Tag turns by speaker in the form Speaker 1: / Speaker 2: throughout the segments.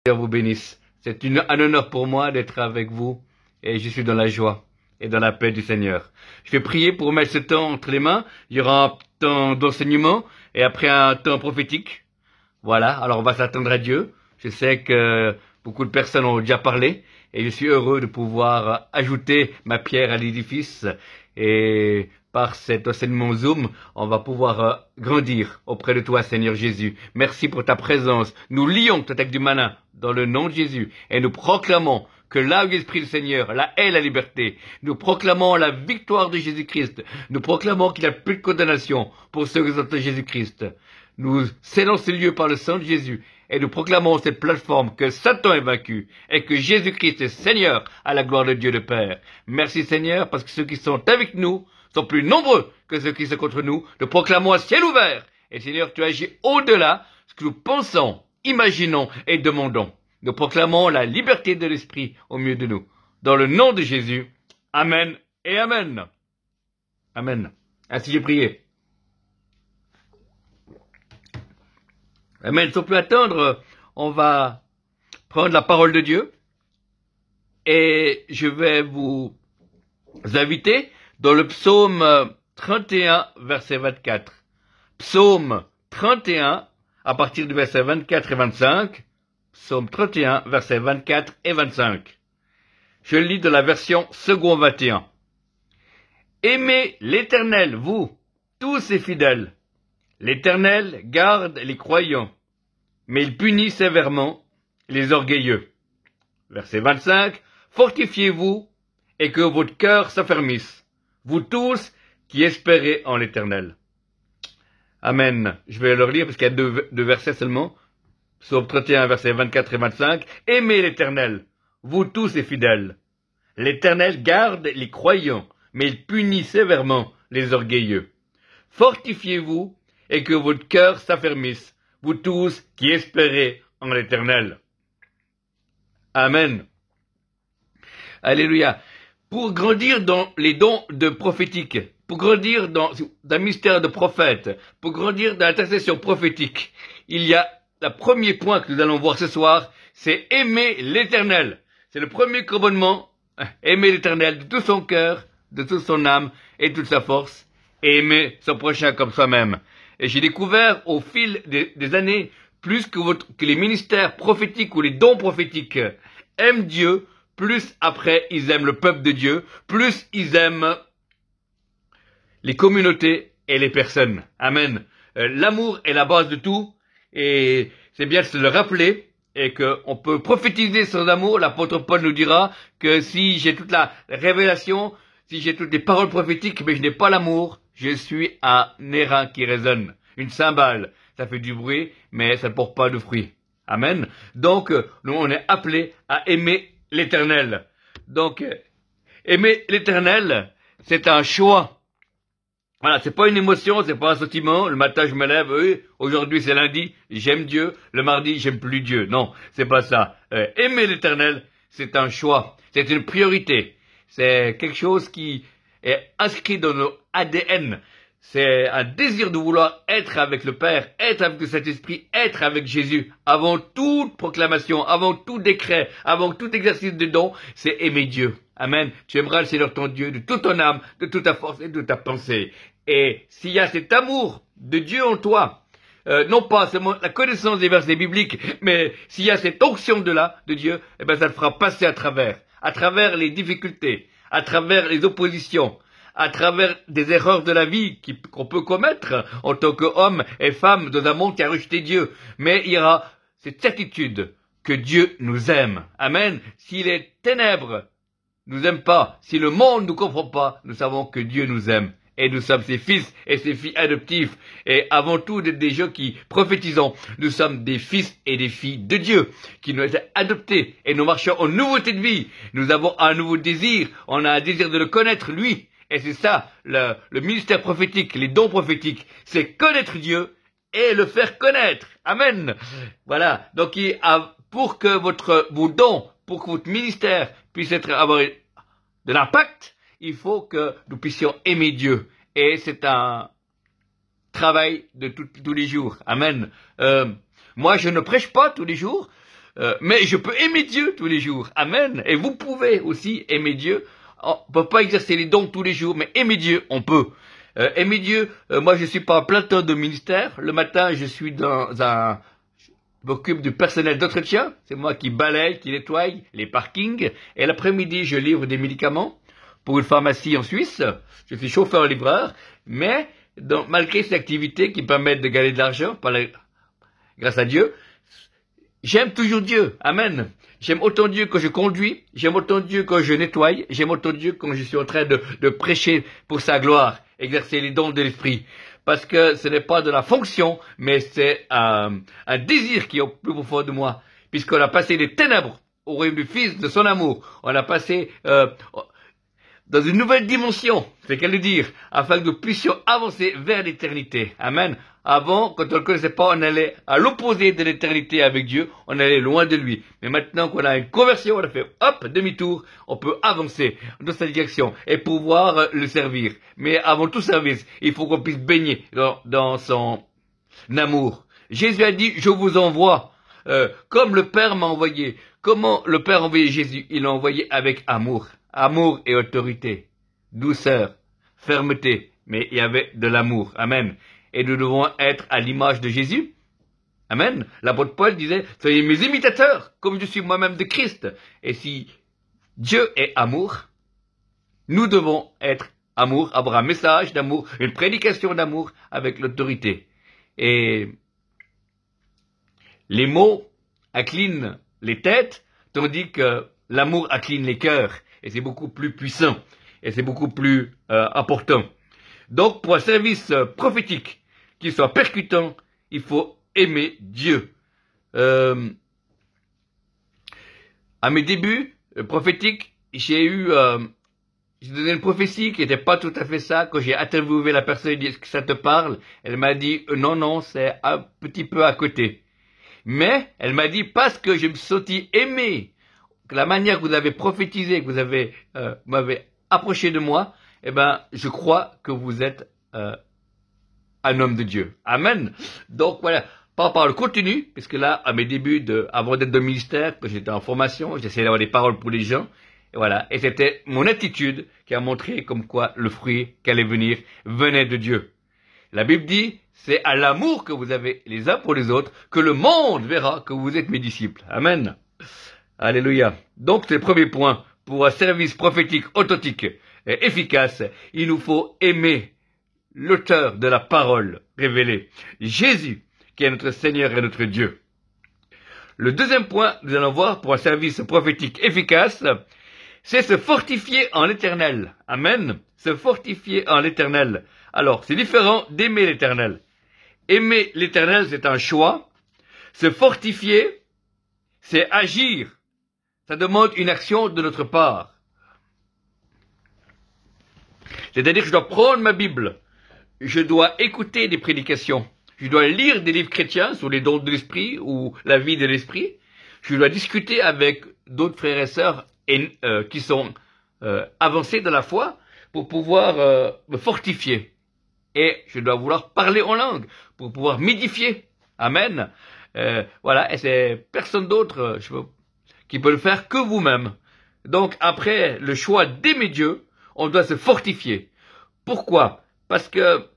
Speaker 1: Dieu vous bénisse. C'est un honneur pour moi d'être avec vous et je suis dans la joie et dans la paix du Seigneur. Je vais prier pour mettre ce temps entre les mains. Il y aura un temps d'enseignement et après un temps prophétique. Voilà, alors on va s'attendre à Dieu. Je sais que beaucoup de personnes ont déjà parlé et je suis heureux de pouvoir ajouter ma pierre à l'édifice. Et par cet enseignement Zoom, on va pouvoir grandir auprès de toi, Seigneur Jésus. Merci pour ta présence. Nous lions ta tête du malin dans le nom de Jésus et nous proclamons que là où l'Esprit du Seigneur, là est la liberté. Nous proclamons la victoire de Jésus-Christ. Nous proclamons qu'il n'y a plus de condamnation pour ceux qui sont en Jésus-Christ. Nous scellons ce lieu par le sang de Jésus et nous proclamons cette plateforme que Satan est vaincu et que Jésus-Christ est Seigneur à la gloire de Dieu le Père. Merci Seigneur parce que ceux qui sont avec nous sont plus nombreux que ceux qui sont contre nous. Nous proclamons un ciel ouvert. Et Seigneur, tu agis au-delà de ce que nous pensons, imaginons et demandons. Nous proclamons la liberté de l'esprit au milieu de nous. Dans le nom de Jésus. Amen et Amen. Amen. Ainsi j'ai prié. Amen. Sans plus attendre, on va prendre la parole de Dieu. Et je vais vous inviter dans le psaume 31, verset 24. Psaume 31, à partir du verset 24 et 25. Psaume 31, versets 24 et 25. Je lis de la version second 21. Aimez l'Éternel, vous, tous ses fidèles. L'Éternel garde les croyants, mais il punit sévèrement les orgueilleux. Verset 25. Fortifiez-vous et que votre cœur s'affermisse, vous tous qui espérez en l'Éternel. Amen. Je vais leur lire parce qu'il y a deux versets seulement. Psaume 31, versets 24 et 25. Aimez l'Éternel, vous tous les fidèles. L'Éternel garde les croyants, mais il punit sévèrement les orgueilleux. Fortifiez-vous et que votre cœur s'affermisse, vous tous qui espérez en l'Éternel. Amen. Alléluia. Pour grandir dans les dons de prophétique, pour grandir dans un mystère de prophète, pour grandir dans l'intercession prophétique, il y a le premier point que nous allons voir ce soir, c'est aimer l'Éternel. C'est le premier commandement, aimer l'Éternel de tout son cœur, de toute son âme et de toute sa force, et aimer son prochain comme soi-même. Et j'ai découvert au fil des années, plus que les ministères prophétiques ou les dons prophétiques aiment Dieu, plus après ils aiment le peuple de Dieu, plus ils aiment les communautés et les personnes. Amen. L'amour est la base de tout. Et c'est bien de se le rappeler, et qu'on peut prophétiser sans amour. L'apôtre Paul nous dira que si j'ai toute la révélation, si j'ai toutes les paroles prophétiques, mais je n'ai pas l'amour, je suis un airain qui résonne. Une cymbale, ça fait du bruit, mais ça ne porte pas de fruits. Amen. Donc, nous, on est appelés à aimer l'Éternel. Donc, aimer l'Éternel, c'est un choix. Voilà, c'est pas une émotion, c'est pas un sentiment. Le matin, je me lève, aujourd'hui c'est lundi, j'aime Dieu. Le mardi, j'aime plus Dieu. Non, c'est pas ça. Aimer l'Éternel, c'est un choix. C'est une priorité. C'est quelque chose qui est inscrit dans nos ADN. C'est un désir de vouloir être avec le Père, être avec le Saint-Esprit, être avec Jésus. Avant toute proclamation, avant tout décret, avant tout exercice de don, c'est aimer Dieu. Amen. Tu aimeras le Seigneur ton Dieu de toute ton âme, de toute ta force et de toute ta pensée. Et s'il y a cet amour de Dieu en toi, non pas seulement la connaissance des versets bibliques, mais s'il y a cette onction de Dieu, eh ben ça te fera passer à travers les difficultés, à travers les oppositions, à travers des erreurs de la vie qu'on peut commettre en tant qu'homme et femme dans un monde qui a rejeté Dieu. Mais il y aura cette certitude que Dieu nous aime. Amen. Si les ténèbres nous aiment pas, si le monde nous comprend pas, nous savons que Dieu nous aime. Et nous sommes ses fils et ses filles adoptifs. Et avant tout, des gens qui prophétisons, nous sommes des fils et des filles de Dieu, qui nous ont été adoptés. Et nous marchons en nouveauté de vie. Nous avons un nouveau désir. On a un désir de le connaître, lui. Et c'est ça, le ministère prophétique, les dons prophétiques. C'est connaître Dieu et le faire connaître. Amen. Voilà. Donc, pour que vos dons, pour que votre ministère puisse avoir de l'impact, il faut que nous puissions aimer Dieu. Et c'est un travail de tous les jours. Amen. Moi, je ne prêche pas tous les jours. Mais je peux aimer Dieu tous les jours. Amen. Et vous pouvez aussi aimer Dieu. On peut pas exercer les dons tous les jours, mais aimer Dieu, on peut. Aimer Dieu, moi je suis pas en plein temps de ministère. Le matin, je suis je m'occupe du personnel d'entretien. C'est moi qui balaye, qui nettoie les parkings. Et l'après-midi, je livre des médicaments pour une pharmacie en Suisse. Je suis chauffeur-livreur. Mais malgré ces activités qui permettent de gagner de l'argent, grâce à Dieu, j'aime toujours Dieu. Amen. J'aime autant Dieu quand je conduis. J'aime autant Dieu quand je nettoie. J'aime autant Dieu quand je suis en train de prêcher pour sa gloire. Exercer les dons de l'esprit. Parce que ce n'est pas de la fonction, mais c'est un désir qui est au plus profond de moi. Puisqu'on a passé des ténèbres au royaume du Fils de son amour. On a passé dans une nouvelle dimension, c'est qu'à le dire, afin que nous puissions avancer vers l'éternité. Amen. Avant, quand on ne le connaissait pas, on allait à l'opposé de l'éternité avec Dieu, on allait loin de lui. Mais maintenant qu'on a une conversion, on a fait hop, demi-tour, on peut avancer dans cette direction et pouvoir le servir. Mais avant tout service, il faut qu'on puisse baigner dans son amour. Jésus a dit, je vous envoie, comme le Père m'a envoyé. Comment le Père a envoyé Jésus? Il l'a envoyé avec amour. Amour et autorité, douceur, fermeté, mais il y avait de l'amour. Amen. Et nous devons être à l'image de Jésus. Amen. L'apôtre Paul disait, soyez mes imitateurs, comme je suis moi-même de Christ. Et si Dieu est amour, nous devons être amour, avoir un message d'amour, une prédication d'amour avec l'autorité. Et les mots inclinent les têtes, tandis que l'amour incline les cœurs. Et c'est beaucoup plus puissant. Et c'est beaucoup plus important. Donc, pour un service prophétique qui soit percutant, il faut aimer Dieu. À mes débuts prophétiques, j'ai donné une prophétie qui n'était pas tout à fait ça. Quand j'ai interviewé la personne, j'ai dit, est-ce que ça te parle? Elle m'a dit, non, c'est un petit peu à côté. Mais, elle m'a dit, parce que je me suis senti aimé, la manière que vous avez prophétisé, que vous m'avez approché de moi, eh ben, je crois que vous êtes un homme de Dieu. Amen. Donc voilà, pas par le contenu, parce que là, à mes débuts, avant d'être dans le ministère, quand j'étais en formation, j'essayais d'avoir des paroles pour les gens, et voilà. Et c'était mon attitude qui a montré comme quoi le fruit qui allait venir venait de Dieu. La Bible dit, c'est à l'amour que vous avez les uns pour les autres que le monde verra que vous êtes mes disciples. Amen. Alléluia. Donc, c'est le premier point. Pour un service prophétique authentique et efficace, il nous faut aimer l'auteur de la parole révélée, Jésus, qui est notre Seigneur et notre Dieu. Le deuxième point, nous allons voir pour un service prophétique efficace, c'est se fortifier en l'Éternel. Amen. Se fortifier en l'Éternel. Alors, c'est différent d'aimer l'Éternel. Aimer l'Éternel, c'est un choix. Se fortifier, c'est agir. Ça demande une action de notre part. C'est-à-dire que je dois prendre ma Bible, je dois écouter des prédications, je dois lire des livres chrétiens sur les dons de l'esprit ou la vie de l'esprit, je dois discuter avec d'autres frères et sœurs qui sont avancés dans la foi pour pouvoir me fortifier. Et je dois vouloir parler en langue pour pouvoir m'édifier. Amen. Voilà, et c'est personne d'autre qui peut le faire que vous-même. Donc après le choix d'aimer Dieu, on doit se fortifier. Pourquoi? Parce que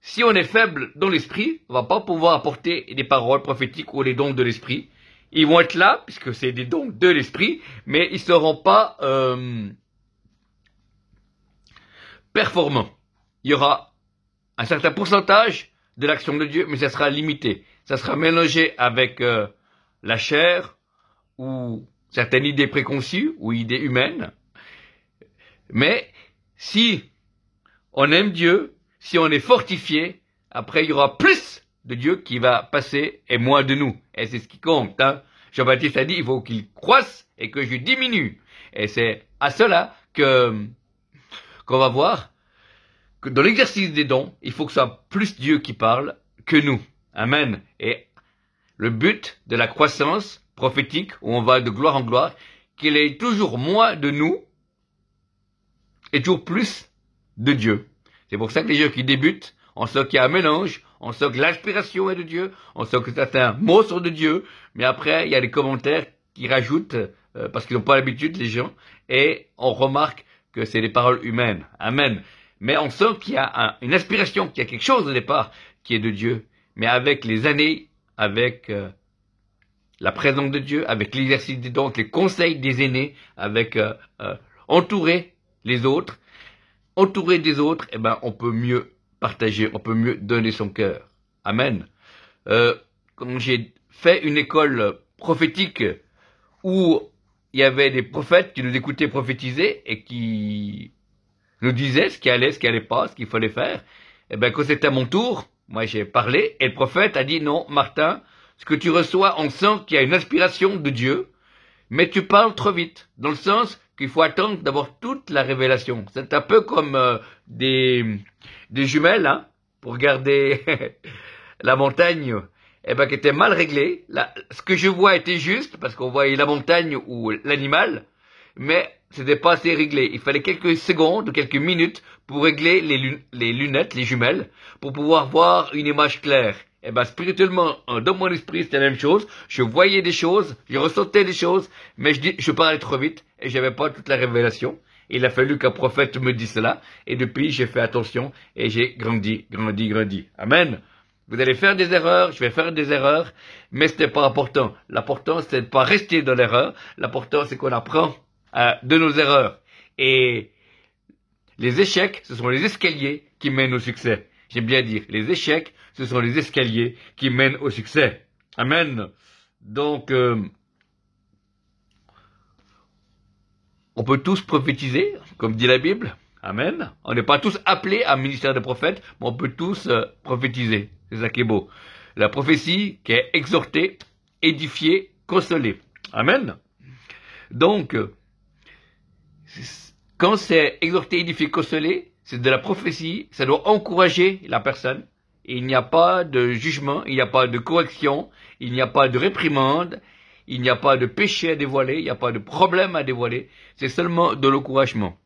Speaker 1: si on est faible dans l'esprit, on va pas pouvoir apporter des paroles prophétiques ou les dons de l'esprit. Ils vont être là, puisque c'est des dons de l'esprit, mais ils seront pas performants. Il y aura un certain pourcentage de l'action de Dieu, mais ça sera limité. Ça sera mélangé avec la chair, ou certaines idées préconçues, ou idées humaines. Mais si on aime Dieu, si on est fortifié, après il y aura plus de Dieu qui va passer et moins de nous. Et c'est ce qui compte. Hein. Jean-Baptiste a dit, il faut qu'il croisse et que je diminue. Et c'est à cela qu'on va voir que dans l'exercice des dons, il faut que ce soit plus Dieu qui parle que nous. Amen. Et le but de la croissance prophétique, où on va de gloire en gloire, qu'il ait toujours moins de nous et toujours plus de Dieu. C'est pour ça que les gens qui débutent, on sent qu'il y a un mélange on sent que l'inspiration est de Dieu, on sent que certains mots sont de Dieu, mais après, il y a des commentaires qui rajoutent, parce qu'ils n'ont pas l'habitude, les gens, et on remarque que c'est des paroles humaines. Amen. Mais on sent qu'il y a une inspiration, qu'il y a quelque chose au départ qui est de Dieu. Mais avec les années, avec la présence de Dieu, avec l'exercice des dons, avec les conseils des aînés, avec entourer les autres, entouré des autres, eh ben, on peut mieux partager, on peut mieux donner son cœur. Amen. Quand j'ai fait une école prophétique où il y avait des prophètes qui nous écoutaient prophétiser et qui nous disaient ce qui allait pas, ce qu'il fallait faire, eh ben, quand c'était à mon tour, moi j'ai parlé et le prophète a dit non, Martin, ce que tu reçois, on sent qu'il y a une inspiration de Dieu, mais tu parles trop vite, dans le sens qu'il faut attendre d'avoir toute la révélation. C'est un peu comme des jumelles, hein, pour regarder la montagne, eh ben, qui était mal réglée. Là, ce que je vois était juste, parce qu'on voyait la montagne ou l'animal, mais c'était pas assez réglé. Il fallait quelques secondes ou quelques minutes pour régler les lunettes, les jumelles, pour pouvoir voir une image claire. Eh ben, spirituellement, dans mon esprit, c'était la même chose. Je voyais des choses, je ressentais des choses, mais je parlais trop vite et j'avais pas toute la révélation. Il a fallu qu'un prophète me dise cela, et depuis, j'ai fait attention et j'ai grandi. Amen. Vous allez faire des erreurs, je vais faire des erreurs, mais ce n'est pas important. L'important, c'est de pas rester dans l'erreur. L'important, c'est qu'on apprend de nos erreurs. Et les échecs, ce sont les escaliers qui mènent au succès. J'aime bien dire, les échecs, ce sont les escaliers qui mènent au succès. Amen. Donc, on peut tous prophétiser, comme dit la Bible. Amen. On n'est pas tous appelés à un ministère de prophète, mais on peut tous prophétiser. C'est ça qui est beau. La prophétie qui est exhortée, édifiée, consolée. Amen. Donc, quand c'est exhorté, édifié, consolé, c'est de la prophétie, ça doit encourager la personne. Et il n'y a pas de jugement, il n'y a pas de correction, il n'y a pas de réprimande, il n'y a pas de péché à dévoiler, il n'y a pas de problème à dévoiler, c'est seulement de l'encouragement.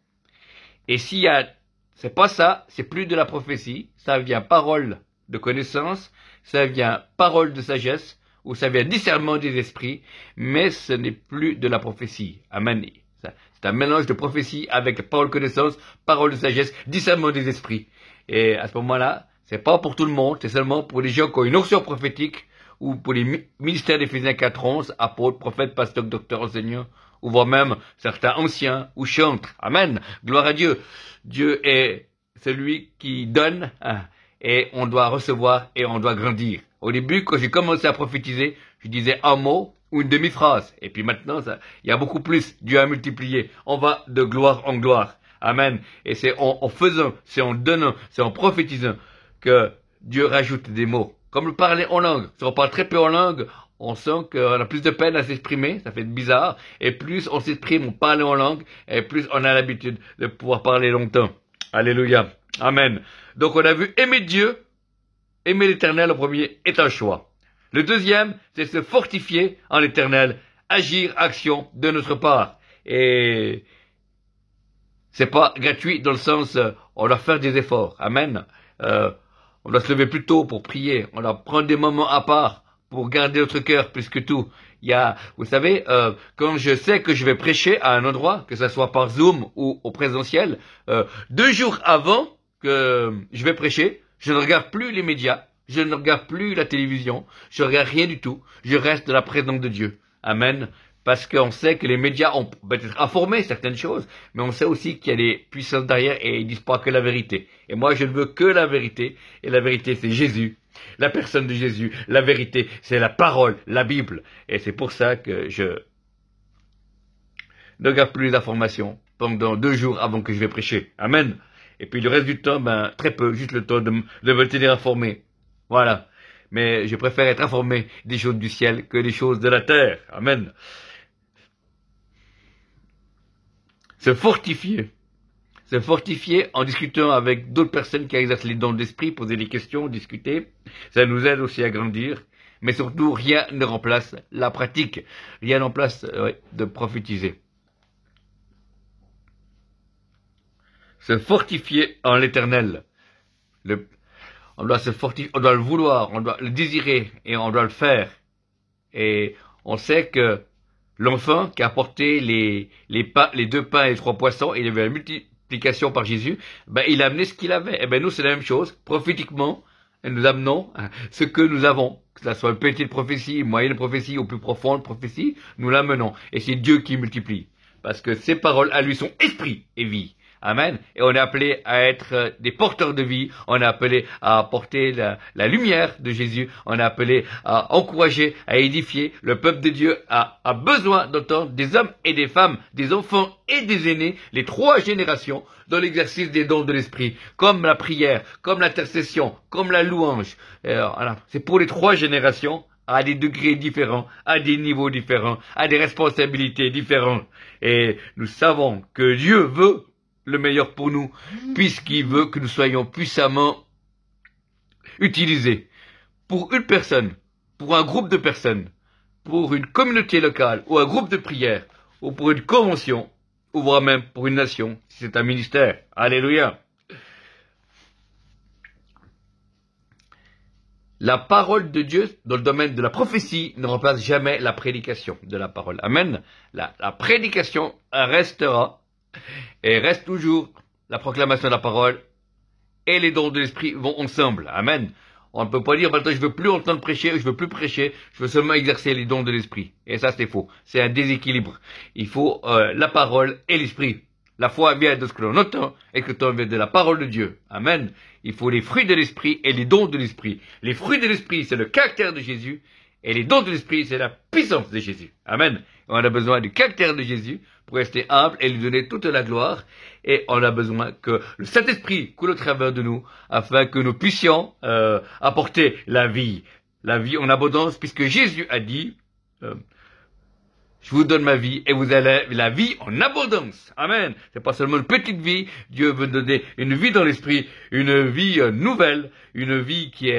Speaker 1: Et c'est pas ça, c'est plus de la prophétie, ça vient parole de connaissance, ça vient parole de sagesse, ou ça vient discernement des esprits, mais ce n'est plus de la prophétie. Amen. C'est un mélange de prophétie avec la parole de connaissance, parole de sagesse, discernement des esprits. Et à ce moment-là, c'est pas pour tout le monde, c'est seulement pour les gens qui ont une onction prophétique, ou pour les ministères d'Éphésiens 4:11, apôtres, prophètes, pasteurs, docteurs, enseignants, ou voire même certains anciens ou chantres. Amen. Gloire à Dieu. Dieu est celui qui donne, hein, et on doit recevoir et on doit grandir. Au début, quand j'ai commencé à prophétiser, je disais un mot ou une demi-phrase. Et puis maintenant, il y a beaucoup plus. Dieu a multiplié. On va de gloire en gloire. Amen. Et c'est en faisant, c'est en donnant, c'est en prophétisant que Dieu rajoute des mots. Comme le parler en langue. Si on parle très peu en langue, on sent qu'on a plus de peine à s'exprimer, ça fait bizarre. Et plus on s'exprime, on parle en langue, et plus on a l'habitude de pouvoir parler longtemps. Alléluia. Amen. Donc on a vu aimer Dieu, aimer l'Éternel au premier est un choix. Le deuxième, c'est se fortifier en l'Éternel, agir, action de notre part. Et c'est pas gratuit dans le sens, on doit faire des efforts. Amen. On doit se lever plus tôt pour prier. On doit prendre des moments à part pour garder notre cœur plus que tout. Vous savez, quand je sais que je vais prêcher à un endroit, que ce soit par Zoom ou au présentiel, 2 jours avant que je vais prêcher, je ne regarde plus les médias, je ne regarde plus la télévision, je ne regarde rien du tout. Je reste dans la présence de Dieu. Amen. Parce qu'on sait que les médias ont peut-être informé certaines choses, mais on sait aussi qu'il y a des puissances derrière et ils disent pas que la vérité. Et moi, je ne veux que la vérité. Et la vérité, c'est Jésus. La personne de Jésus. La vérité, c'est la parole, la Bible. Et c'est pour ça que je ne regarde plus les informations pendant 2 jours avant que je vais prêcher. Amen. Et puis le reste du temps, très peu, juste le temps de me tenir informé. Voilà. Mais je préfère être informé des choses du ciel que des choses de la terre. Amen. Se fortifier en discutant avec d'autres personnes qui exercent les dons d'esprit, poser des questions, discuter. Ça nous aide aussi à grandir. Mais surtout, rien ne remplace la pratique. Rien ne remplace de prophétiser. Se fortifier en l'Éternel. on doit se fortifier, on doit le vouloir, on doit le désirer et on doit le faire. Et on sait que l'enfant qui a apporté les 2 pains et les 3 poissons, il avait la multiplication par Jésus, ben il a amené ce qu'il avait. Et ben nous c'est la même chose, prophétiquement, et nous amenons ce que nous avons, que ce soit une petite prophétie, une moyenne prophétie ou plus profonde prophétie, nous l'amenons. Et c'est Dieu qui multiplie. Parce que ses paroles à lui sont esprit et vie. Amen. Et on est appelé à être des porteurs de vie. On est appelé à apporter la lumière de Jésus. On est appelé à encourager, à édifier. Le peuple de Dieu a besoin d'entendre des hommes et des femmes, des enfants et des aînés, les 3 générations, dans l'exercice des dons de l'esprit, comme la prière, comme l'intercession, comme la louange. Voilà. C'est pour les 3 générations, à des degrés différents, à des niveaux différents, à des responsabilités différentes. Et nous savons que Dieu veut le meilleur pour nous, puisqu'il veut que nous soyons puissamment utilisés pour une personne, pour un groupe de personnes, pour une communauté locale, ou un groupe de prière, ou pour une convention, ou voire même pour une nation, si c'est un ministère. Alléluia. La parole de Dieu, dans le domaine de la prophétie, ne remplace jamais la prédication de la parole. Amen. La prédication restera et reste toujours la proclamation de la parole et les dons de l'esprit vont ensemble. Amen. On ne peut pas dire, maintenant je veux plus entendre prêcher, je veux plus prêcher, je veux seulement exercer les dons de l'esprit. Et ça c'est faux. C'est un déséquilibre. Il faut la parole et l'esprit. La foi vient de ce que l'on entend et que l'on vient de la parole de Dieu. Amen. Il faut les fruits de l'esprit et les dons de l'esprit. Les fruits de l'esprit, c'est le caractère de Jésus. Et les dons de l'esprit, c'est la puissance de Jésus. Amen. On a besoin du caractère de Jésus pour rester humble et lui donner toute la gloire. Et on a besoin que le Saint-Esprit coule au travers de nous afin que nous puissions apporter la vie en abondance, puisque Jésus a dit je vous donne ma vie et vous avez la vie en abondance. Amen. C'est pas seulement une petite vie. Dieu veut donner une vie dans l'esprit, une vie nouvelle, une vie qui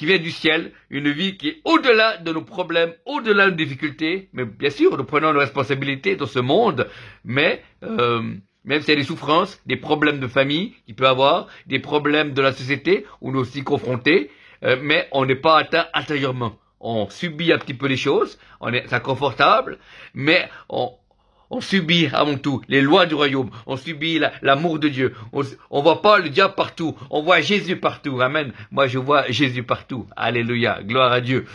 Speaker 1: vient du ciel, une vie qui est au-delà de nos problèmes, au-delà de nos difficultés. Mais bien sûr, nous prenons nos responsabilités dans ce monde, mais même s'il y a des souffrances, des problèmes de famille qu'il peut avoir, des problèmes de la société où nous sommes aussi confrontés, mais on n'est pas atteint intérieurement. On subit un petit peu les choses, c'est inconfortable, mais on subit avant tout les lois du royaume, on subit l'amour de Dieu, on voit pas le diable partout, on voit Jésus partout, amen. Moi je vois Jésus partout, alléluia, gloire à Dieu.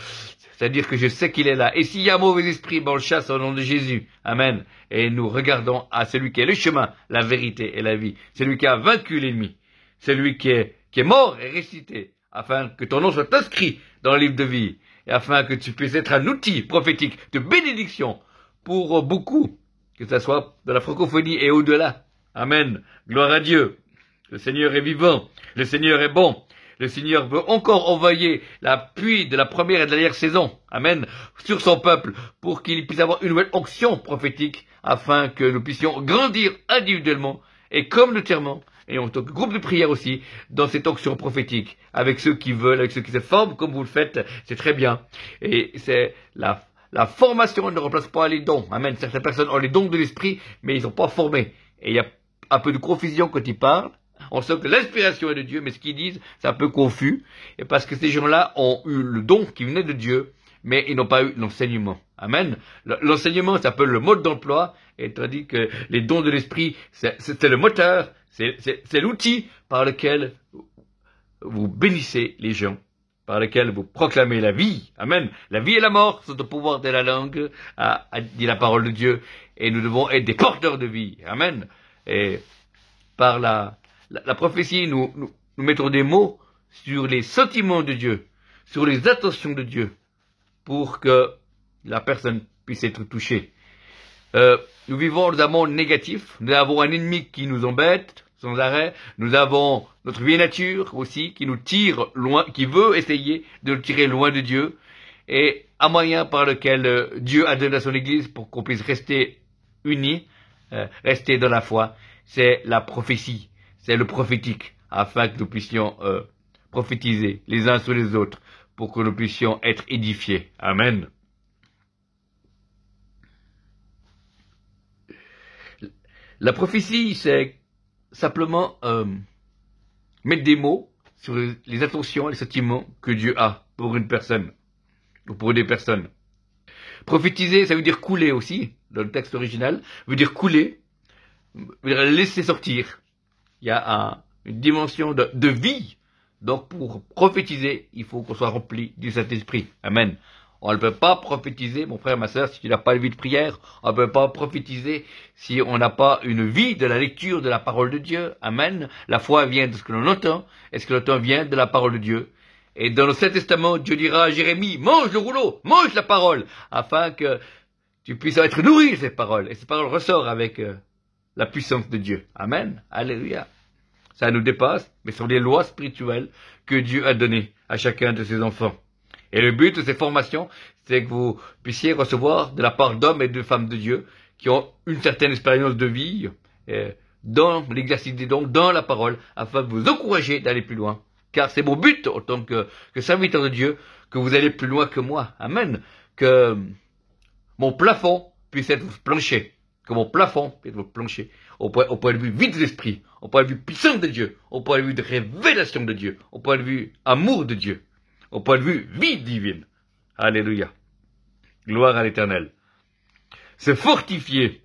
Speaker 1: C'est-à-dire que je sais qu'il est là. Et s'il y a un mauvais esprit, on le chasse au nom de Jésus, amen. Et nous regardons à celui qui est le chemin, la vérité et la vie, celui qui a vaincu l'ennemi, celui qui est mort et ressuscité, afin que ton nom soit inscrit dans le livre de vie, et afin que tu puisses être un outil prophétique de bénédiction pour beaucoup, que ce soit de la francophonie et au-delà. Amen. Gloire à Dieu. Le Seigneur est vivant. Le Seigneur est bon. Le Seigneur veut encore envoyer la pluie de la première et de la dernière saison. Amen. Sur son peuple pour qu'il puisse avoir une nouvelle onction prophétique afin que nous puissions grandir individuellement et communautairement et en tant que groupe de prière aussi, dans cette onction prophétique, avec ceux qui veulent, avec ceux qui se forment, comme vous le faites, c'est très bien. Et c'est la formation ne remplace pas les dons. Amen. Certaines personnes ont les dons de l'esprit, mais ils ne sont pas formés. Et il y a un peu de confusion quand ils parlent. On sait que l'inspiration est de Dieu, mais ce qu'ils disent, c'est un peu confus. Et parce que ces gens-là ont eu le don qui venait de Dieu, mais ils n'ont pas eu l'enseignement. Amen. L'enseignement, c'est un peu le mode d'emploi, et tandis que les dons de l'esprit, c'est le moteur, c'est l'outil par lequel vous bénissez les gens, par lequel vous proclamez la vie. Amen. La vie et la mort sont au pouvoir de la langue, dit la parole de Dieu, et nous devons être des porteurs de vie. Amen. Et par la prophétie, nous mettons des mots sur les sentiments de Dieu, sur les intentions de Dieu, pour que la personne puisse être touchée. Nous vivons dans un monde négatif, nous avons un ennemi qui nous embête sans arrêt, nous avons notre vieille nature aussi qui nous tire loin, qui veut essayer de nous tirer loin de Dieu, et un moyen par lequel Dieu a donné à son Église pour qu'on puisse rester unis, rester dans la foi, c'est la prophétie, c'est le prophétique, afin que nous puissions prophétiser les uns sur les autres, pour que nous puissions être édifiés. Amen. La prophétie, c'est simplement mettre des mots sur les intentions et les sentiments que Dieu a pour une personne, ou pour des personnes. Prophétiser, ça veut dire couler aussi, dans le texte original, veut dire couler, veut dire laisser sortir. Il y a une dimension de vie. Donc pour prophétiser, il faut qu'on soit rempli du Saint-Esprit. Amen. On ne peut pas prophétiser, mon frère, ma sœur, si tu n'as pas une vie de prière. On ne peut pas prophétiser si on n'a pas une vie de la lecture de la parole de Dieu. Amen. La foi vient de ce que l'on entend. Et ce que l'on entend vient de la parole de Dieu. Et dans le Saint Testament, Dieu dira à Jérémie, mange le rouleau, mange la parole, afin que tu puisses être nourri de ces paroles. Et ces paroles ressortent avec la puissance de Dieu. Amen. Alléluia. Ça nous dépasse, mais ce sont des lois spirituelles que Dieu a données à chacun de ses enfants. Et le but de ces formations, c'est que vous puissiez recevoir de la part d'hommes et de femmes de Dieu qui ont une certaine expérience de vie dans l'exercice des dons, dans la parole, afin de vous encourager d'aller plus loin. Car c'est mon but, en tant que serviteur de Dieu, que vous allez plus loin que moi. Amen. Que mon plafond puisse être votre plancher. Que mon plafond puisse être votre plancher. Au point de vue vie de l'esprit, au point de vue puissance de Dieu, au point de vue de révélation de Dieu, au point de vue amour de Dieu, au point de vue vie divine. Alléluia. Gloire à l'Éternel. Se fortifier.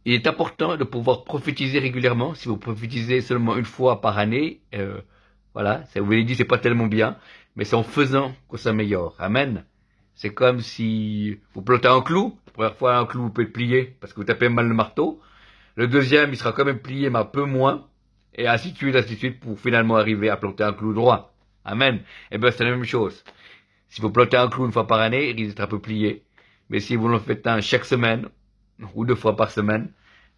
Speaker 1: Il est important de pouvoir prophétiser régulièrement. Si vous prophétisez seulement une fois par année, voilà, ça vous l'avez dit, c'est pas tellement bien, mais c'est en faisant qu'on s'améliore. Amen. C'est comme si vous plantez un clou. La première fois, un clou, vous pouvez le plier parce que vous tapez mal le marteau. Le deuxième, il sera quand même plié, mais un peu moins. Et ainsi de suite, pour finalement arriver à planter un clou droit. Amen. Eh bien, c'est la même chose. Si vous plantez un clou une fois par année, il risque d'être un peu plié. Mais si vous en faites un chaque semaine, ou 2 fois par semaine,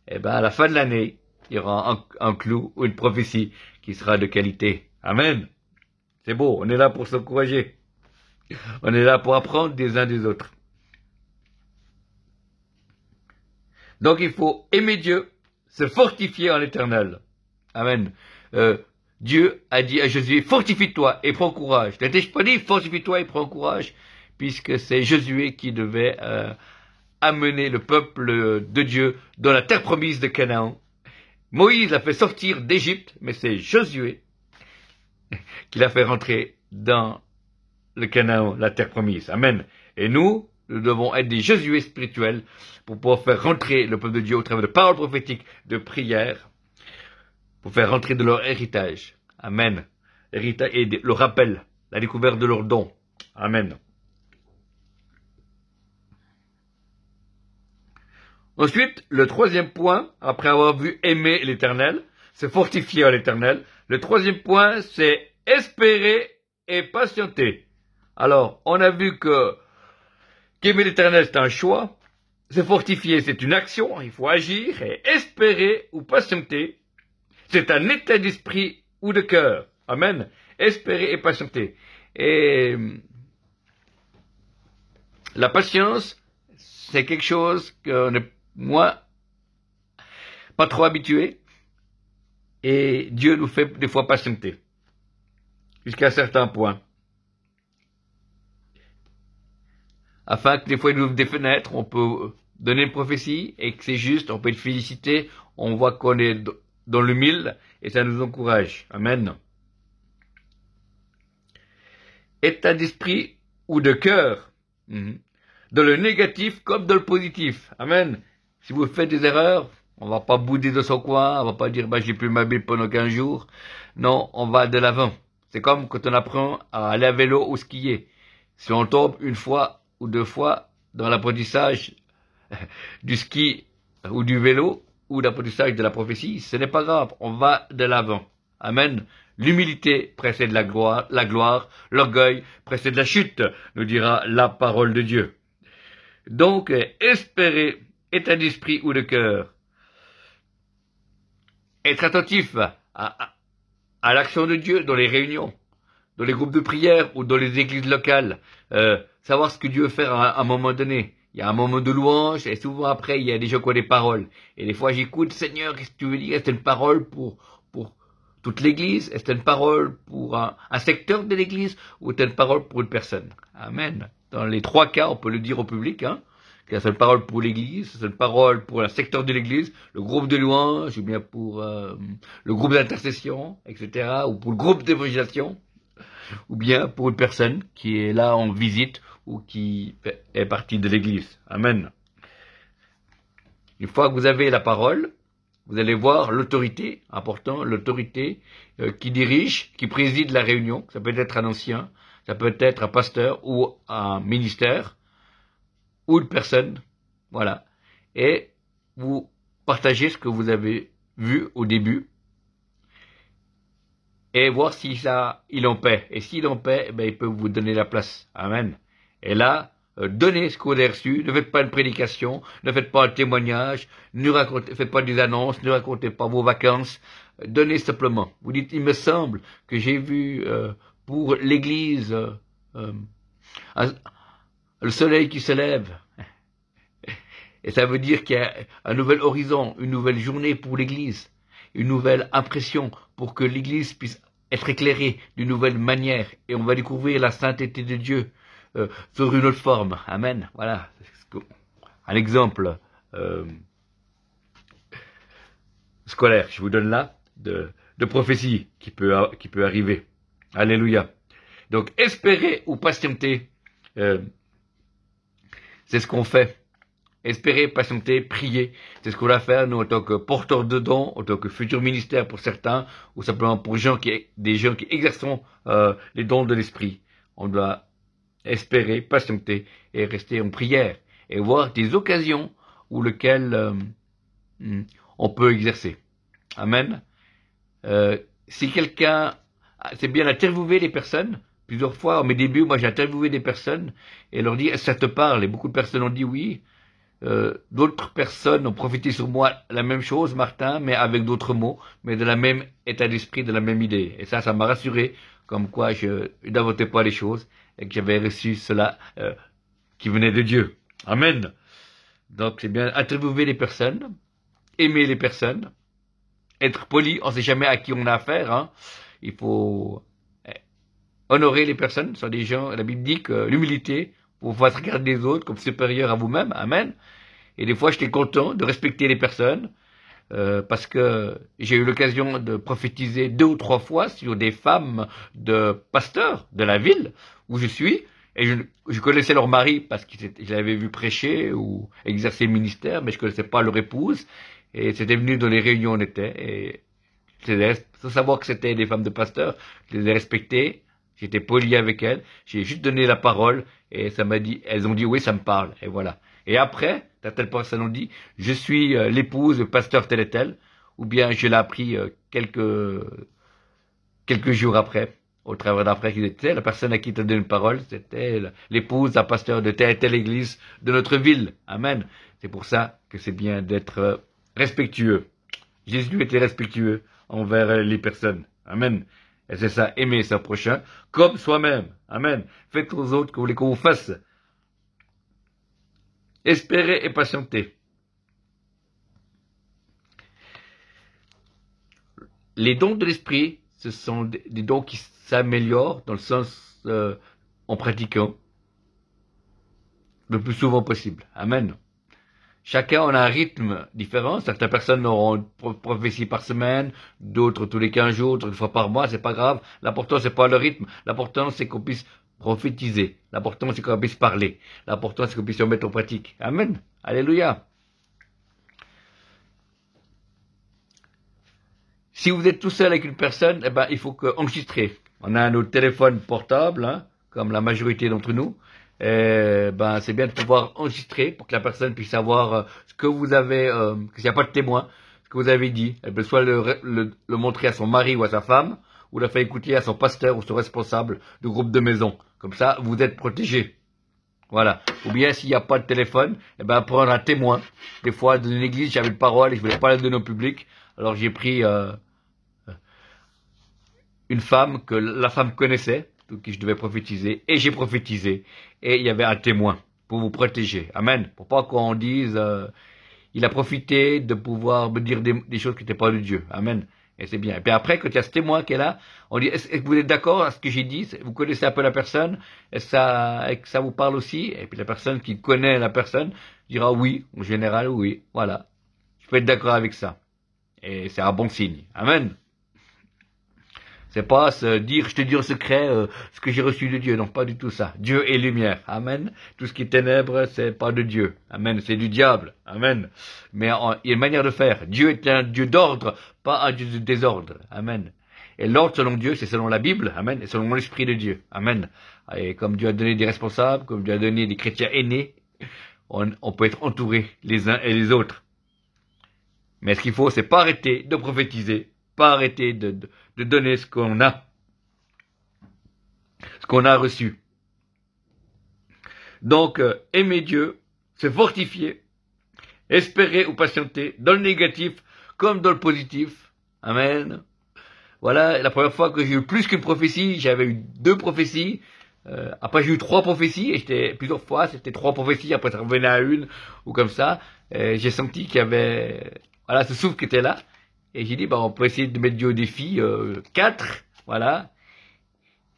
Speaker 1: eh bien, à la fin de l'année, il y aura un clou ou une prophétie qui sera de qualité. Amen. C'est beau, on est là pour s'encourager. On est là pour apprendre des uns des autres. Donc il faut aimer Dieu, se fortifier en l'Éternel. Amen. Dieu a dit à Josué, fortifie-toi et prends courage. N'ai-je pas dit, fortifie-toi et prends courage, puisque c'est Josué qui devait amener le peuple de Dieu dans la terre promise de Canaan. Moïse l'a fait sortir d'Égypte, mais c'est Josué qui l'a fait rentrer dans le Canaan, la terre promise. Amen. Et nous devons être des Josué spirituels pour pouvoir faire rentrer le peuple de Dieu au travers de paroles prophétiques, de prières, pour faire rentrer de leur héritage. Amen. Héritage et le rappel, la découverte de leurs dons. Amen. Ensuite, le troisième point, après avoir vu aimer l'Éternel, se fortifier en l'Éternel, le troisième point, c'est espérer et patienter. Alors, on a vu qu'aimer l'Éternel, c'est un choix, se fortifier, c'est une action, il faut agir, et espérer ou patienter, c'est un état d'esprit ou de cœur. Amen. Espérer et patienter. Et la patience, c'est quelque chose qu'on n'est, moi, pas trop habitué, et Dieu nous fait des fois patienter, jusqu'à un certain point. Afin que des fois il nous ouvre des fenêtres, on peut donner une prophétie, et que c'est juste, on peut être félicité, on voit qu'on est dans le mille, et ça nous encourage. Amen. État d'esprit ou de cœur, dans le négatif comme dans le positif. Amen. Si vous faites des erreurs, on va pas bouder dans son coin, on va pas dire, j'ai plus ma Bible pendant 15 jours. Non, on va de l'avant. C'est comme quand on apprend à aller à vélo ou skier. Si on tombe une fois ou 2 fois dans l'apprentissage du ski ou du vélo, ou l'apprentissage de la prophétie, ce n'est pas grave, on va de l'avant. Amen. L'humilité précède la gloire, l'orgueil précède la chute, nous dira la parole de Dieu. Donc, espérer, état d'esprit ou de cœur, être attentif à l'action de Dieu dans les réunions, dans les groupes de prière ou dans les églises locales, savoir ce que Dieu veut faire à un moment donné. Il y a un moment de louange, et souvent après, il y a des gens qui ont des paroles. Et des fois, j'écoute, Seigneur, qu'est-ce que tu veux dire? Est-ce une parole pour toute l'église? Est-ce une parole pour un secteur de l'église? Ou est-ce une parole pour une personne? Amen. Dans les 3 cas, on peut le dire au public, C'est la seule parole pour l'église, c'est la seule parole pour un secteur de l'église, le groupe de louange, ou bien pour le groupe d'intercession, etc., ou pour le groupe d'évangélisation, ou bien pour une personne qui est là en visite ou qui est partie de l'église. Amen. Une fois que vous avez la parole, vous allez voir l'autorité, important, l'autorité qui dirige, qui préside la réunion. Ça peut être un ancien, ça peut être un pasteur ou un ministère, ou une personne, voilà. Et vous partagez ce que vous avez vu au début, et voir si ça, il est en paix. Et s'il est en paix, ben, il peut vous donner la place. Amen. Et là, donnez ce que vous avez reçu, ne faites pas une prédication, ne faites pas un témoignage, ne faites pas des annonces, ne racontez pas vos vacances, donnez simplement. Vous dites, il me semble que j'ai vu pour l'église le soleil qui se lève. Et ça veut dire qu'il y a un nouvel horizon, une nouvelle journée pour l'église, une nouvelle impression pour que l'église puisse être éclairée d'une nouvelle manière. Et on va découvrir la sainteté de Dieu sur une autre forme. Amen. Voilà. Un exemple scolaire, je vous donne là, de prophétie qui peut arriver. Alléluia. Donc, espérer ou patienter, c'est ce qu'on fait. Espérer, patienter, prier, c'est ce qu'on va faire, nous, en tant que porteurs de dons, en tant que futurs ministères pour certains, ou simplement pour des gens qui exerceront les dons de l'esprit. On doit espérer, patienter et rester en prière et voir des occasions où lesquelles on peut exercer. Amen. Si quelqu'un, c'est bien d'interviewer les personnes. Plusieurs fois, à mes débuts, moi j'ai interviewé des personnes et leur dit, est-ce que ça te parle? Et beaucoup de personnes ont dit oui. D'autres personnes ont profité sur moi la même chose, Martin, mais avec d'autres mots, mais de la même état d'esprit, de la même idée. Et ça m'a rassuré, comme quoi je n'inventais pas les choses et que j'avais reçu cela qui venait de Dieu. Amen. Donc c'est bien interviewer les personnes, aimer les personnes, être poli, on ne sait jamais à qui on a affaire. Hein. Il faut honorer les personnes, ce sont des gens, la Bible dit que l'humilité, vous pouvez regarder les autres comme supérieurs à vous-même. Amen. Et des fois, j'étais content de respecter les personnes parce que j'ai eu l'occasion de prophétiser 2 ou 3 fois sur des femmes de pasteurs de la ville où je suis. Et je connaissais leur mari parce que je l'avais vu prêcher ou exercer le ministère, mais je connaissais pas leur épouse. Et c'était venu dans les réunions où on était. Et sans savoir que c'était des femmes de pasteurs, je les ai respectées. J'étais poli avec elles. J'ai juste donné la parole et elles ont dit oui, ça me parle. Et voilà. Et après, certaines personnes ont dit, je suis l'épouse du pasteur tel et tel, ou bien je l'ai appris quelques jours après, au travers d'après qu'ils étaient, la personne à qui tu as donné une parole, c'était l'épouse d'un pasteur de telle et telle église de notre ville. Amen. C'est pour ça que c'est bien d'être respectueux. Jésus était respectueux envers les personnes. Amen. Et c'est ça, aimer son prochain comme soi-même. Amen. Faites aux autres que vous voulez qu'on vous fasse. Espérez et patientez. Les dons de l'esprit, ce sont des dons qui s'améliorent dans le sens en pratiquant le plus souvent possible. Amen. Chacun en a un rythme différent. Certaines personnes auront une prophétie par semaine, d'autres tous les 15 jours, d'autres une fois par mois, c'est pas grave. L'important, c'est pas le rythme. L'important, c'est qu'on puisse prophétiser. L'important, c'est qu'on puisse parler. L'important, c'est qu'on puisse se mettre en pratique. Amen. Alléluia. Si vous êtes tout seul avec une personne, eh ben, il faut enregistrer. On a nos téléphones portables, hein, comme la majorité d'entre nous. Ben, c'est bien de pouvoir enregistrer pour que la personne puisse savoir ce que vous avez, qu'il n'y a pas de témoin, ce que vous avez dit. Elle peut soit le montrer à son mari ou à sa femme, ou le faire écouter à son pasteur ou son responsable du groupe de maison. Comme ça, vous êtes protégé. Voilà. Ou bien, s'il n'y a pas de téléphone, eh ben, prendre un témoin. Des fois, dans une église, j'avais une parole et je voulais pas la donner au public. Alors, j'ai pris une femme que la femme connaissait, de qui je devais prophétiser, et j'ai prophétisé. Et il y avait un témoin pour vous protéger. Amen. Pour pas qu'on dise, il a profité de pouvoir me dire des choses qui n'étaient pas de Dieu. Amen. Et c'est bien. Et puis après, quand il y a ce témoin qui est là, on dit, est-ce que vous êtes d'accord à ce que j'ai dit? Vous connaissez un peu la personne? Est-ce que ça vous parle aussi? Et puis la personne qui connaît la personne dira oui, en général oui. Voilà. Je peux être d'accord avec ça. Et c'est un bon signe. Amen. C'est pas se dire, je te dis en secret ce que j'ai reçu de Dieu. Non, pas du tout ça. Dieu est lumière. Amen. Tout ce qui est ténèbres, c'est pas de Dieu. Amen. C'est du diable. Amen. Mais il y a une manière de faire. Dieu est un Dieu d'ordre, pas un Dieu de désordre. Amen. Et l'ordre selon Dieu, c'est selon la Bible. Amen. Et selon l'Esprit de Dieu. Amen. Et comme Dieu a donné des responsables, comme Dieu a donné des chrétiens aînés, on peut être entouré les uns et les autres. Mais ce qu'il faut, c'est pas arrêter de prophétiser, pas arrêter de donner ce qu'on a reçu. Donc, aimer Dieu, se fortifier, espérer ou patienter, dans le négatif comme dans le positif. Amen. Voilà, la première fois que j'ai eu plus qu'une prophétie, j'avais eu 2 prophéties. Après j'ai eu 3 prophéties, et j'étais plusieurs fois, c'était 3 prophéties, après ça revenait à une, ou comme ça. J'ai senti qu'il y avait, voilà, ce souffle qui était là. Et j'ai dit, on peut essayer de mettre Dieu au défi, 4, voilà.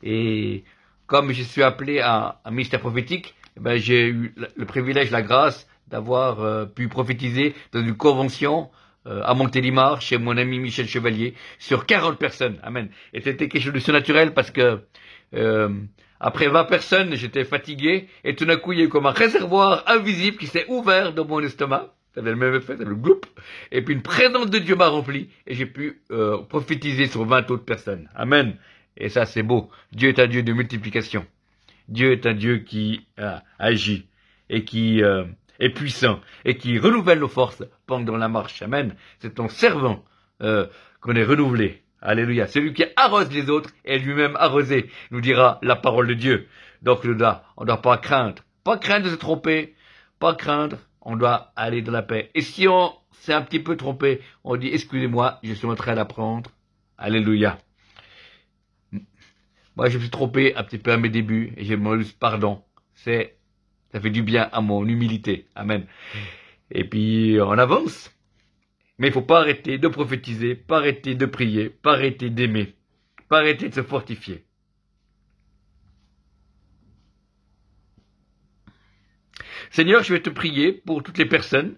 Speaker 1: Et comme je suis appelé à un ministère prophétique, j'ai eu le privilège, la grâce d'avoir pu prophétiser dans une convention à Montélimar, chez mon ami Michel Chevalier, sur 40 personnes. Amen. Et c'était quelque chose de surnaturel parce que après 20 personnes, j'étais fatigué, et tout d'un coup, il y a eu comme un réservoir invisible qui s'est ouvert dans mon estomac. Ça avait le même effet, ça le gloup. Et puis une présence de Dieu m'a rempli, et j'ai pu prophétiser sur 20 autres personnes. Amen. Et ça, c'est beau. Dieu est un Dieu de multiplication. Dieu est un Dieu qui agit, et qui est puissant, et qui renouvelle nos forces pendant la marche. Amen. C'est ton servant qu'on est renouvelé. Alléluia. Celui qui arrose les autres est lui-même arrosé, nous dira la parole de Dieu. Donc on doit pas craindre. Pas craindre de se tromper. Pas craindre. On doit aller dans la paix. Et si on s'est un petit peu trompé, on dit, excusez-moi, je suis en train d'apprendre. Alléluia. Moi, je me suis trompé un petit peu à mes débuts, et je me demande pardon. Ça fait du bien à mon humilité. Amen. Et puis, on avance. Mais il faut pas arrêter de prophétiser, pas arrêter de prier, pas arrêter d'aimer, pas arrêter de se fortifier. Seigneur, je vais te prier pour toutes les personnes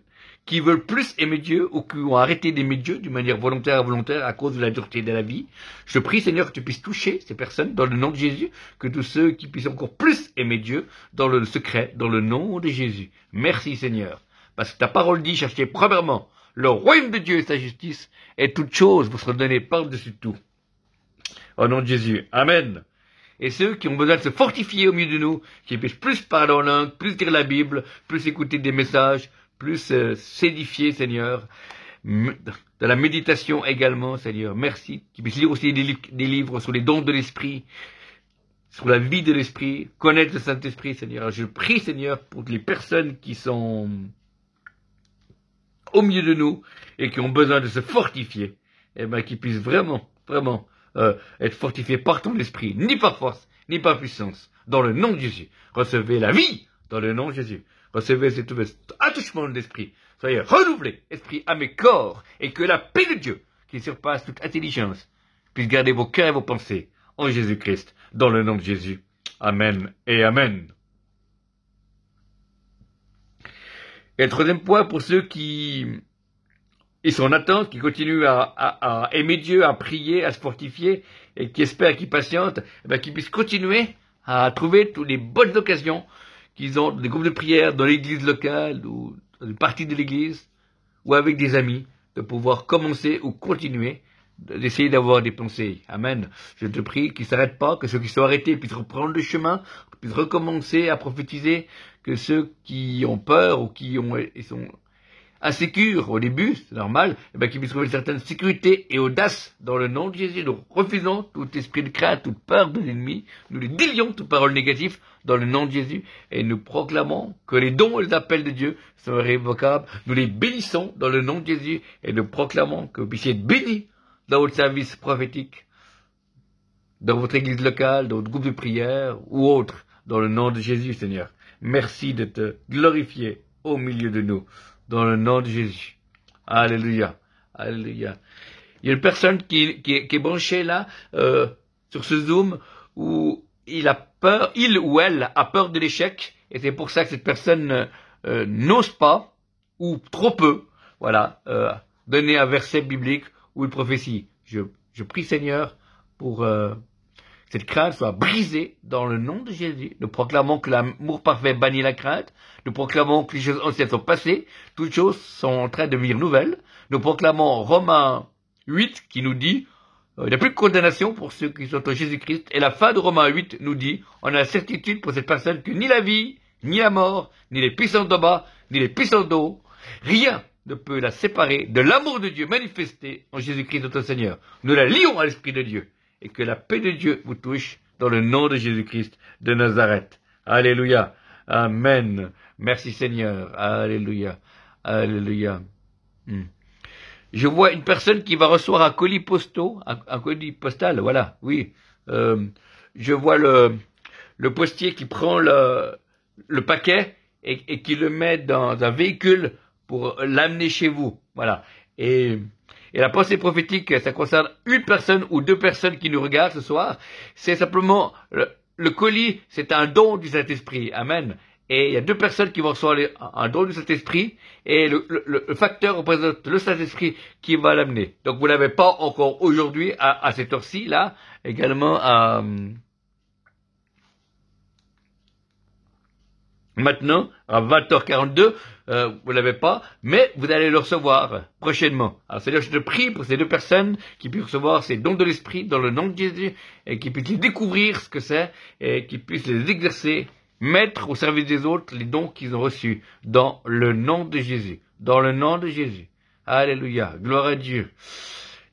Speaker 1: qui veulent plus aimer Dieu ou qui ont arrêté d'aimer Dieu d'une manière volontaire ou involontaire à cause de la dureté de la vie. Je te prie, Seigneur, que tu puisses toucher ces personnes dans le nom de Jésus, que tous ceux qui puissent encore plus aimer Dieu dans le secret, dans le nom de Jésus. Merci, Seigneur, parce que ta parole dit, cherchez premièrement le royaume de Dieu et sa justice, et toute chose vous sera donnée par-dessus tout. Au nom de Jésus. Amen. Et ceux qui ont besoin de se fortifier au milieu de nous, qui puissent plus parler en langue, plus lire la Bible, plus écouter des messages, plus s'édifier, Seigneur, de la méditation également, Seigneur. Merci. Qui puissent lire aussi des livres sur les dons de l'Esprit, sur la vie de l'Esprit, connaître le Saint-Esprit, Seigneur. Je prie, Seigneur, pour les personnes qui sont au milieu de nous et qui ont besoin de se fortifier, qu'ils puissent vraiment être fortifiés par ton esprit, ni par force, ni par puissance, dans le nom de Jésus. Recevez la vie dans le nom de Jésus. Recevez cet attachement de l'esprit. Soyez renouvelés, esprit, âme et corps, et que la paix de Dieu, qui surpasse toute intelligence, puisse garder vos cœurs et vos pensées en Jésus-Christ, dans le nom de Jésus. Amen et Amen. Et le troisième point, pour ceux qui sont en attente, qui continuent à aimer Dieu, à prier, à se fortifier, et qui espèrent, qui patientent, qu'ils puissent continuer à trouver toutes les bonnes occasions qu'ils ont, des groupes de prière dans l'église locale, ou dans une partie de l'église, ou avec des amis, de pouvoir commencer ou continuer, d'essayer d'avoir des pensées. Amen. Je te prie qu'ils ne s'arrêtent pas, que ceux qui sont arrêtés puissent reprendre le chemin, puissent recommencer à prophétiser, que ceux qui ont peur ou qui sont insécures au début, c'est normal, qu'ils puissent trouver une certaine sécurité et audace dans le nom de Jésus. Nous refusons tout esprit de crainte, toute peur de l'ennemi. Nous les délions toute parole négative dans le nom de Jésus et nous proclamons que les dons et les appels de Dieu sont irrévocables. Nous les bénissons dans le nom de Jésus et nous proclamons que vous puissiez être bénis dans votre service prophétique, dans votre église locale, dans votre groupe de prière ou autre, dans le nom de Jésus, Seigneur. Merci de te glorifier au milieu de nous, dans le nom de Jésus. Alléluia. Alléluia. Il y a une personne qui est branchée là, sur ce Zoom, où il ou elle a peur de l'échec, et c'est pour ça que cette personne n'ose pas, ou trop peu, voilà, donner un verset biblique ou une prophétie. Je prie Seigneur pour cette crainte soit brisée dans le nom de Jésus. Nous proclamons que l'amour parfait bannit la crainte. Nous proclamons que les choses anciennes sont passées. Toutes choses sont en train de devenir nouvelles. Nous proclamons Romains 8 qui nous dit il n'y a plus de condamnation pour ceux qui sont en Jésus-Christ. Et la fin de Romains 8 nous dit on a la certitude pour cette personne que ni la vie, ni la mort, ni les puissances d'en bas, ni les puissances d'eau, rien ne peut la séparer de l'amour de Dieu manifesté en Jésus-Christ notre Seigneur. Nous la lions à l'Esprit de Dieu. Et que la paix de Dieu vous touche dans le nom de Jésus-Christ de Nazareth. Alléluia. Amen. Merci Seigneur. Alléluia. Alléluia. Je vois une personne qui va recevoir un colis un colis postal, voilà, oui. Je vois le postier qui prend le paquet et qui le met dans un véhicule pour l'amener chez vous, voilà. Et la pensée prophétique, ça concerne une personne ou deux personnes qui nous regardent ce soir. C'est simplement, le colis, c'est un don du Saint-Esprit. Amen. Et il y a deux personnes qui vont recevoir un don du Saint-Esprit. Et le facteur représente le Saint-Esprit qui va l'amener. Donc vous l'avez pas encore aujourd'hui, à cette heure-ci, là. Également maintenant, à 20h42, vous l'avez pas, mais vous allez le recevoir prochainement. Alors c'est-à-dire je te prie pour ces deux personnes qui puissent recevoir ces dons de l'Esprit dans le nom de Jésus et qui puissent les découvrir ce que c'est et qui puissent les exercer, mettre au service des autres les dons qu'ils ont reçus dans le nom de Jésus. Dans le nom de Jésus. Alléluia. Gloire à Dieu.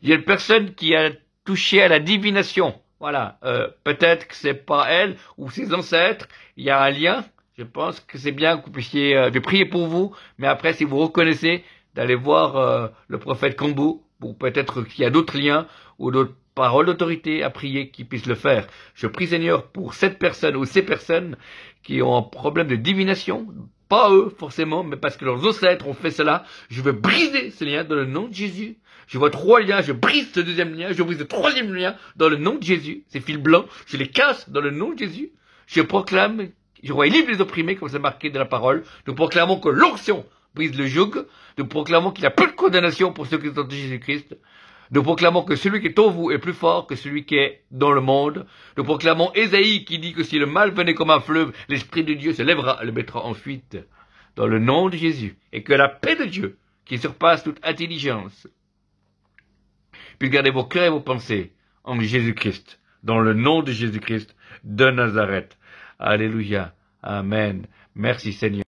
Speaker 1: Il y a une personne qui a touché à la divination. Voilà. Peut-être que c'est pas elle ou ses ancêtres. Il y a un lien. Je pense que c'est bien que vous puissiez, je vais prier pour vous, mais après, si vous reconnaissez, d'aller voir le prophète Kombu, ou peut-être qu'il y a d'autres liens, ou d'autres paroles d'autorité à prier qui puissent le faire. Je prie Seigneur pour cette personne ou ces personnes qui ont un problème de divination, pas eux forcément, mais parce que leurs ancêtres ont fait cela. Je veux briser ce lien dans le nom de Jésus. Je vois 3 liens, je brise ce deuxième lien, je brise le 3e lien dans le nom de Jésus. Ces fils blancs, je les casse dans le nom de Jésus. Je proclame je vois livre les opprimés, comme c'est marqué dans la parole. Nous proclamons que l'onction brise le joug. Nous proclamons qu'il n'y a plus de condamnation pour ceux qui sont en Jésus-Christ. Nous proclamons que celui qui est en vous est plus fort que celui qui est dans le monde. Nous proclamons Ésaïe qui dit que si le mal venait comme un fleuve, l'Esprit de Dieu se lèvera et le mettra en fuite. Dans le nom de Jésus. Et que la paix de Dieu, qui surpasse toute intelligence, puisse garder vos cœurs et vos pensées en Jésus-Christ. Dans le nom de Jésus-Christ de Nazareth. Alléluia. Amen. Merci Seigneur.